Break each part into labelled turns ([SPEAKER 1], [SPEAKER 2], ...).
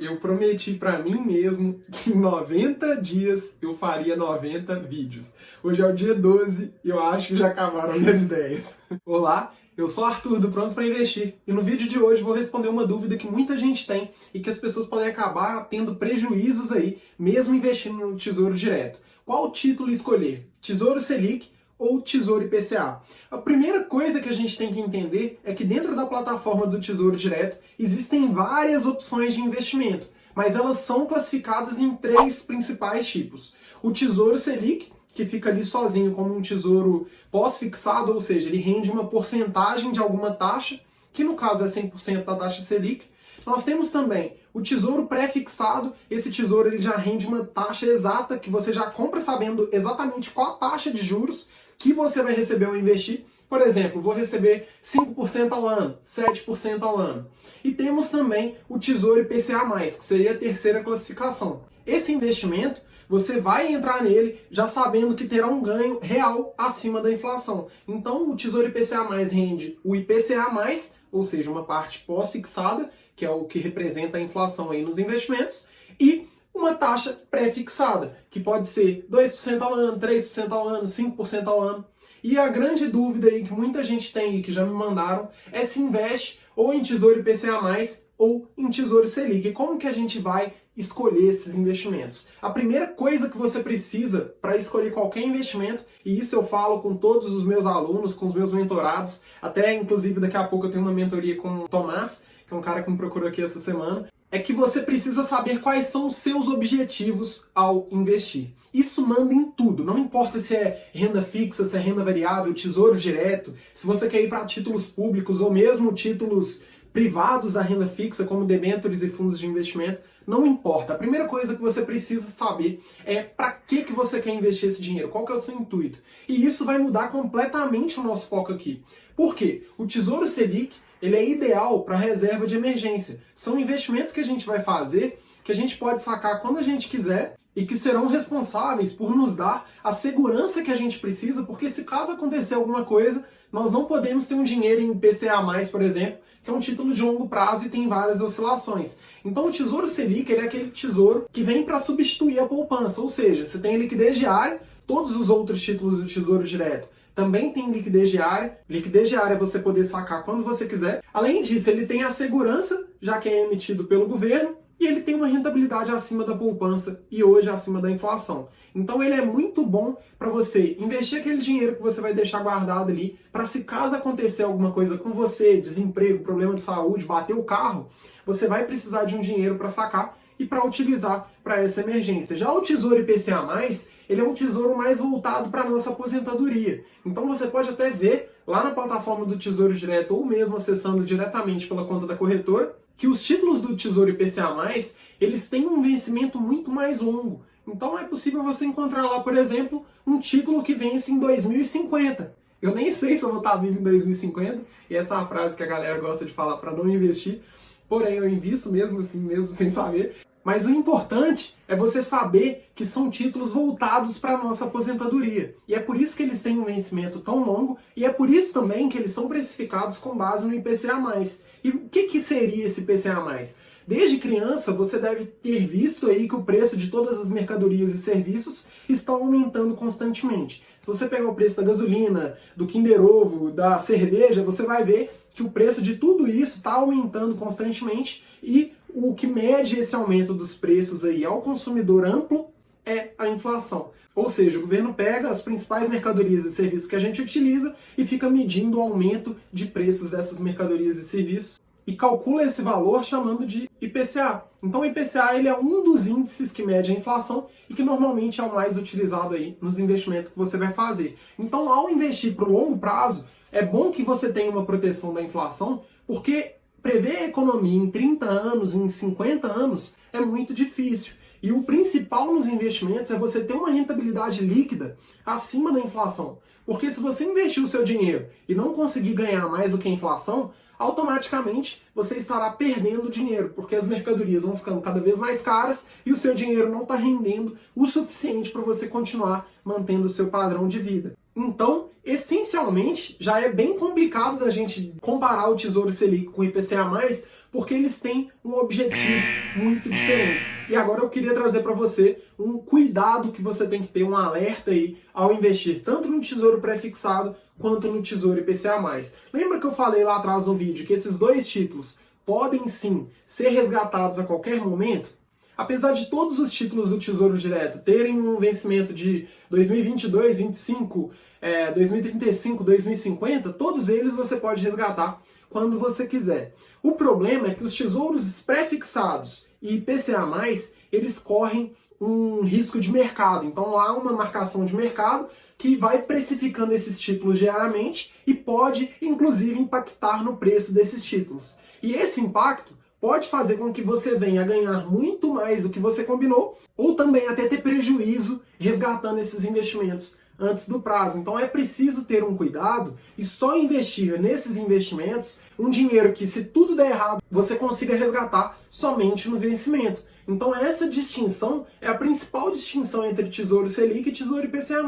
[SPEAKER 1] Eu prometi pra mim mesmo que em 90 dias eu faria 90 vídeos. Hoje é o dia 12 e eu acho que já acabaram minhas ideias. Olá, eu sou Arthur do Pronto para Investir e no vídeo de hoje vou responder uma dúvida que muita gente tem e que as pessoas podem acabar tendo prejuízos aí, mesmo investindo no Tesouro Direto. Qual título escolher? Tesouro Selic ou Tesouro IPCA? A primeira coisa que a gente tem que entender é que dentro da plataforma do Tesouro Direto existem várias opções de investimento, mas elas são classificadas em três principais tipos. O Tesouro Selic, que fica ali sozinho como um tesouro pós-fixado, ou seja, ele rende uma porcentagem de alguma taxa, que no caso é 100% da taxa Selic. Nós temos também o tesouro pré-fixado. Esse tesouro ele já rende uma taxa exata, que você já compra sabendo exatamente qual a taxa de juros que você vai receber ao investir. Por exemplo, vou receber 5% ao ano, 7% ao ano. E temos também o Tesouro IPCA+, que seria a terceira classificação. Esse investimento, você vai entrar nele já sabendo que terá um ganho real acima da inflação. Então, o Tesouro IPCA+ rende o IPCA+, ou seja, uma parte pós-fixada, que é o que representa a inflação aí nos investimentos, e uma taxa pré-fixada, que pode ser 2% ao ano, 3% ao ano, 5% ao ano. E a grande dúvida aí que muita gente tem e que já me mandaram é se investe ou em Tesouro IPCA+, ou em Tesouro Selic. E como que a gente vai escolher esses investimentos? A primeira coisa que você precisa para escolher qualquer investimento, e isso eu falo com todos os meus alunos, com os meus mentorados, até inclusive daqui a pouco eu tenho uma mentoria com o Tomás, que é um cara que me procurou aqui essa semana, é que você precisa saber quais são os seus objetivos ao investir. Isso manda em tudo, não importa se é renda fixa, se é renda variável, tesouro direto, se você quer ir para títulos públicos ou mesmo títulos privados da renda fixa, como debêntures e fundos de investimento, não importa. A primeira coisa que você precisa saber é para que você quer investir esse dinheiro, qual que é o seu intuito. E isso vai mudar completamente o nosso foco aqui. Por quê? O Tesouro Selic, ele é ideal para reserva de emergência. São investimentos que a gente vai fazer, que a gente pode sacar quando a gente quiser e que serão responsáveis por nos dar a segurança que a gente precisa, porque se caso acontecer alguma coisa, nós não podemos ter um dinheiro em IPCA+, por exemplo, que é um título de longo prazo e tem várias oscilações. Então o Tesouro Selic ele é aquele tesouro que vem para substituir a poupança, ou seja, você tem liquidez diária, todos os outros títulos do Tesouro Direto também tem liquidez diária. Liquidez diária é você poder sacar quando você quiser. Além disso, ele tem a segurança, já que é emitido pelo governo, e ele tem uma rentabilidade acima da poupança e hoje acima da inflação. Então ele é muito bom para você investir aquele dinheiro que você vai deixar guardado ali, para se caso acontecer alguma coisa com você, desemprego, problema de saúde, bater o carro, você vai precisar de um dinheiro para sacar e para utilizar para essa emergência. Já o Tesouro IPCA+, ele é um tesouro mais voltado para a nossa aposentadoria. Então você pode até ver lá na plataforma do Tesouro Direto ou mesmo acessando diretamente pela conta da corretora, que os títulos do Tesouro IPCA+, eles têm um vencimento muito mais longo. Então é possível você encontrar lá, por exemplo, um título que vence em 2050. Eu nem sei se eu vou estar vivo em 2050, e essa é a frase que a galera gosta de falar para não investir, porém eu invisto mesmo assim, mesmo sem saber. Mas o importante é você saber que são títulos voltados para a nossa aposentadoria. E é por isso que eles têm um vencimento tão longo, e é por isso também que eles são precificados com base no IPCA+. E o que seria esse IPCA+? Desde criança, você deve ter visto aí que o preço de todas as mercadorias e serviços estão aumentando constantemente. Se você pegar o preço da gasolina, do Kinder Ovo, da cerveja, você vai ver que o preço de tudo isso está aumentando constantemente e o que mede esse aumento dos preços aí ao consumidor amplo é a inflação. Ou seja, o governo pega as principais mercadorias e serviços que a gente utiliza e fica medindo o aumento de preços dessas mercadorias e serviços e calcula esse valor chamando de IPCA. Então o IPCA ele é um dos índices que mede a inflação e que normalmente é o mais utilizado aí nos investimentos que você vai fazer. Então ao investir para o longo prazo, é bom que você tenha uma proteção da inflação, porque prever a economia em 30 anos, em 50 anos, é muito difícil. E o principal nos investimentos é você ter uma rentabilidade líquida acima da inflação. Porque se você investir o seu dinheiro e não conseguir ganhar mais do que a inflação, automaticamente você estará perdendo dinheiro, porque as mercadorias vão ficando cada vez mais caras e o seu dinheiro não está rendendo o suficiente para você continuar mantendo o seu padrão de vida. Então, essencialmente, já é bem complicado da gente comparar o Tesouro Selic com o IPCA+, porque eles têm um objetivo muito diferente. E agora eu queria trazer para você um cuidado que você tem que ter, um alerta aí ao investir tanto no Tesouro Pré-fixado quanto no Tesouro IPCA+. Lembra que eu falei lá atrás no vídeo que esses dois títulos podem sim ser resgatados a qualquer momento? Apesar de todos os títulos do Tesouro Direto terem um vencimento de 2022, 2025, 2035, 2050, todos eles você pode resgatar quando você quiser. O problema é que os tesouros pré-fixados e IPCA+, eles correm um risco de mercado. Então há uma marcação de mercado que vai precificando esses títulos diariamente e pode, inclusive, impactar no preço desses títulos. E esse impacto pode fazer com que você venha a ganhar muito mais do que você combinou, ou também até ter prejuízo resgatando esses investimentos antes do prazo. Então é preciso ter um cuidado e só investir nesses investimentos um dinheiro que, se tudo der errado, você consiga resgatar somente no vencimento. Então essa distinção é a principal distinção entre Tesouro Selic e Tesouro IPCA+.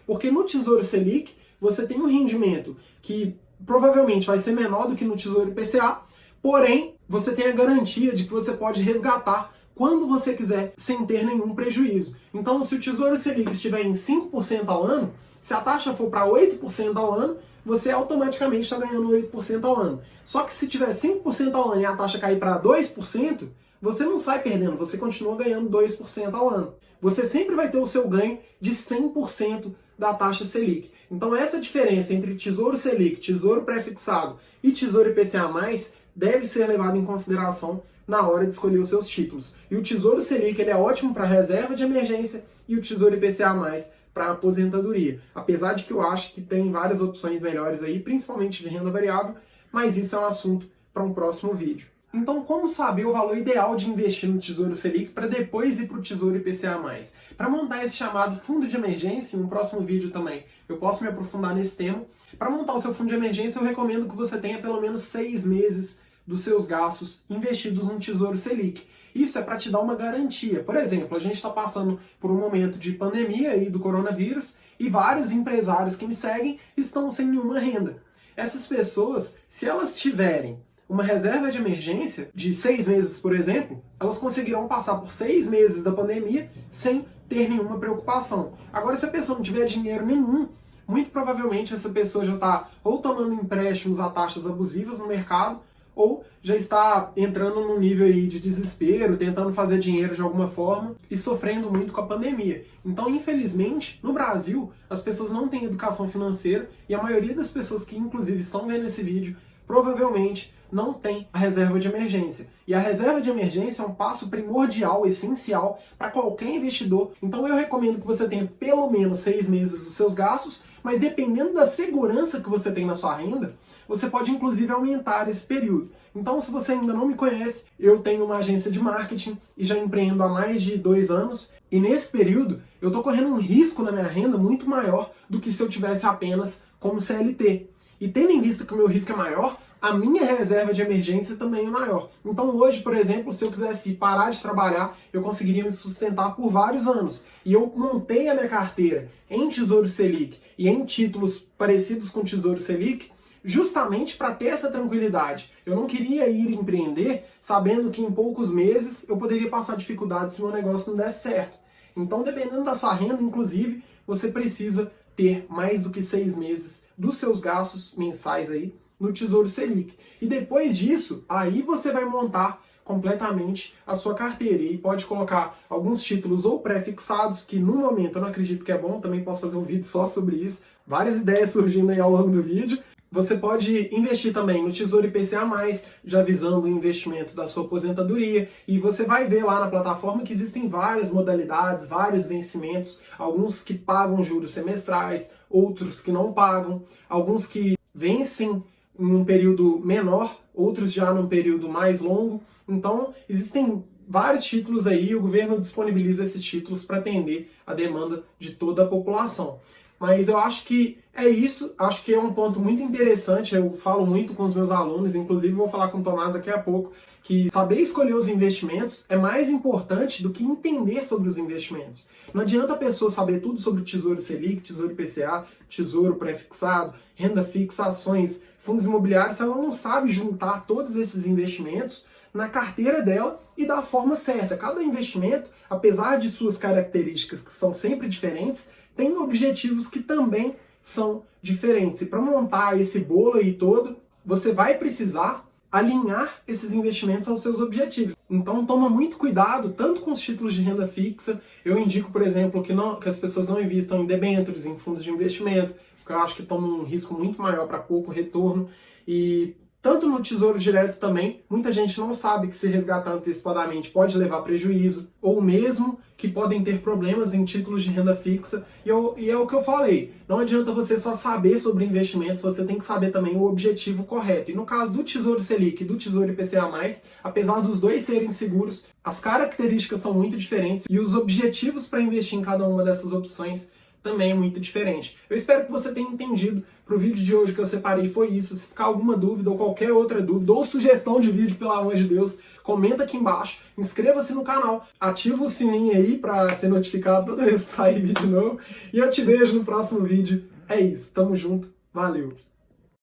[SPEAKER 1] Porque no Tesouro Selic você tem um rendimento que provavelmente vai ser menor do que no Tesouro IPCA, porém você tem a garantia de que você pode resgatar quando você quiser, sem ter nenhum prejuízo. Então, se o Tesouro Selic estiver em 5% ao ano, se a taxa for para 8% ao ano, você automaticamente está ganhando 8% ao ano. Só que se tiver 5% ao ano e a taxa cair para 2%, você não sai perdendo, você continua ganhando 2% ao ano. Você sempre vai ter o seu ganho de 100% da taxa Selic. Então, essa diferença entre Tesouro Selic, Tesouro Pré-fixado e Tesouro IPCA+, deve ser levado em consideração na hora de escolher os seus títulos. E o Tesouro Selic ele é ótimo para reserva de emergência e o Tesouro IPCA+, para aposentadoria. Apesar de que eu acho que tem várias opções melhores aí, principalmente de renda variável, mas isso é um assunto para um próximo vídeo. Então, como saber o valor ideal de investir no Tesouro Selic para depois ir para o Tesouro IPCA+? Para montar esse chamado fundo de emergência, em um próximo vídeo também eu posso me aprofundar nesse tema. Para montar o seu fundo de emergência, eu recomendo que você tenha pelo menos 6 meses dos seus gastos investidos no Tesouro Selic. Isso é para te dar uma garantia. Por exemplo, a gente está passando por um momento de pandemia aí do coronavírus e vários empresários que me seguem estão sem nenhuma renda. Essas pessoas, se elas tiverem uma reserva de emergência de 6 meses, por exemplo, elas conseguirão passar por 6 meses da pandemia sem ter nenhuma preocupação. Agora, se a pessoa não tiver dinheiro nenhum, muito provavelmente essa pessoa já está ou tomando empréstimos a taxas abusivas no mercado, ou já está entrando num nível aí de desespero, tentando fazer dinheiro de alguma forma e sofrendo muito com a pandemia. Então, infelizmente, no Brasil, as pessoas não têm educação financeira e a maioria das pessoas que, inclusive, estão vendo esse vídeo, provavelmente não tem a reserva de emergência. E a reserva de emergência é um passo primordial, essencial para qualquer investidor. Então eu recomendo que você tenha pelo menos 6 meses dos seus gastos, mas dependendo da segurança que você tem na sua renda, você pode inclusive aumentar esse período. Então, se você ainda não me conhece, eu tenho uma agência de marketing e já empreendo há mais de 2 anos. E nesse período, eu estou correndo um risco na minha renda muito maior do que se eu tivesse apenas como CLT. E tendo em vista que o meu risco é maior, a minha reserva de emergência também é maior. Então hoje, por exemplo, se eu quisesse parar de trabalhar, eu conseguiria me sustentar por vários anos. E eu montei a minha carteira em Tesouro Selic e em títulos parecidos com Tesouro Selic, justamente para ter essa tranquilidade. Eu não queria ir empreender sabendo que em poucos meses eu poderia passar dificuldades se meu negócio não desse certo. Então, dependendo da sua renda, inclusive, você precisa ter mais do que 6 meses dos seus gastos mensais aí no Tesouro Selic. E depois disso, aí você vai montar completamente a sua carteira. E pode colocar alguns títulos ou pré-fixados, que no momento eu não acredito que é bom, também posso fazer um vídeo só sobre isso. Várias ideias surgindo aí ao longo do vídeo. Você pode investir também no Tesouro IPCA+, já visando o investimento da sua aposentadoria, e você vai ver lá na plataforma que existem várias modalidades, vários vencimentos, alguns que pagam juros semestrais, outros que não pagam, alguns que vencem em um período menor, outros já num período mais longo. Então, existem vários títulos aí, o governo disponibiliza esses títulos para atender a demanda de toda a população. Mas eu acho que É isso, acho que é um ponto muito interessante, eu falo muito com os meus alunos, inclusive vou falar com o Tomás daqui a pouco, que saber escolher os investimentos é mais importante do que entender sobre os investimentos. Não adianta a pessoa saber tudo sobre o Tesouro Selic, Tesouro IPCA, Tesouro Pré-fixado, renda fixa, ações, fundos imobiliários, se ela não sabe juntar todos esses investimentos na carteira dela e da forma certa. Cada investimento, apesar de suas características que são sempre diferentes, tem objetivos que também são diferentes. E para montar esse bolo aí todo, você vai precisar alinhar esses investimentos aos seus objetivos. Então toma muito cuidado, tanto com os títulos de renda fixa. Eu indico, por exemplo, que as pessoas não invistam em debêntures, em fundos de investimento, porque eu acho que tomam um risco muito maior para pouco retorno. E tanto no Tesouro Direto também, muita gente não sabe que se resgatar antecipadamente pode levar prejuízo, ou mesmo que podem ter problemas em títulos de renda fixa. E é o que eu falei, não adianta você só saber sobre investimentos, você tem que saber também o objetivo correto. E no caso do Tesouro Selic e do Tesouro IPCA+, apesar dos dois serem seguros, as características são muito diferentes e os objetivos para investir em cada uma dessas opções também é muito diferente. Eu espero que você tenha entendido. Para o vídeo de hoje que eu separei foi isso. Se ficar alguma dúvida ou qualquer outra dúvida ou sugestão de vídeo, pelo amor de Deus, comenta aqui embaixo, inscreva-se no canal, ativa o sininho aí para ser notificado toda vez que sair vídeo novo e eu te vejo no próximo vídeo. É isso, tamo junto, valeu!